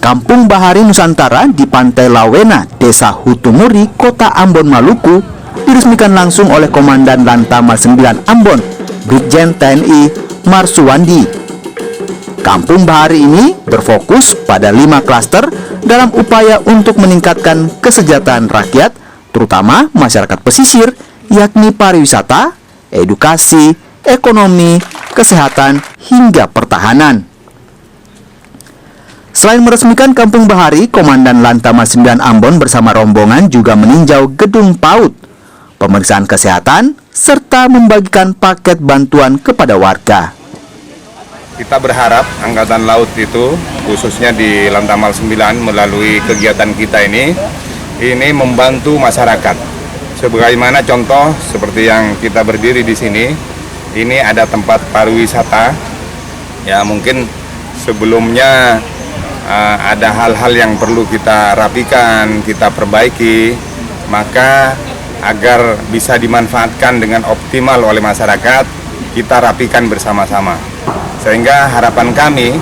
Kampung Bahari Nusantara di Pantai Lawena, Desa Hutumuri, Kota Ambon, Maluku, diresmikan langsung oleh Komandan Lantamal 9 Ambon, Brigjen TNI Marsuwandi. Kampung Bahari ini berfokus pada 5 klaster dalam upaya untuk meningkatkan kesejahteraan rakyat, terutama masyarakat pesisir, yakni pariwisata, edukasi, ekonomi, kesehatan, hingga pertahanan. Selain meresmikan Kampung Bahari, Komandan Lantamal 9 Ambon bersama rombongan juga meninjau gedung PAUD, pemeriksaan kesehatan, serta membagikan paket bantuan kepada warga. Kita berharap Angkatan Laut itu, khususnya di Lantamal 9 melalui kegiatan kita ini membantu masyarakat. Sebagaimana contoh seperti yang kita berdiri di sini, ini ada tempat pariwisata. Ya mungkin sebelumnya ada hal-hal yang perlu kita rapikan, kita perbaiki, maka agar bisa dimanfaatkan dengan optimal oleh masyarakat, kita rapikan bersama-sama. Sehingga harapan kami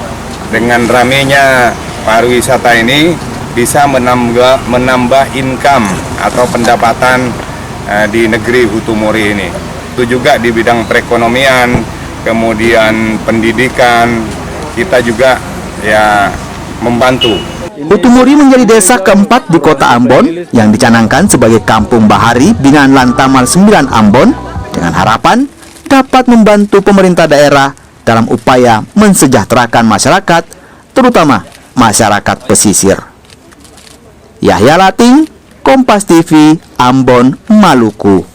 dengan ramainya pariwisata ini bisa menambah income atau pendapatan di negeri Hutumuri ini. Itu juga di bidang perekonomian, kemudian pendidikan, kita juga ya membantu. Hutumuri menjadi desa keempat di Kota Ambon yang dicanangkan sebagai Kampung Bahari binaan Lantamal 9 Ambon, dengan harapan dapat membantu pemerintah daerah dalam upaya mensejahterakan masyarakat, terutama masyarakat pesisir. Yahya Lating, Kompas TV, Ambon, Maluku.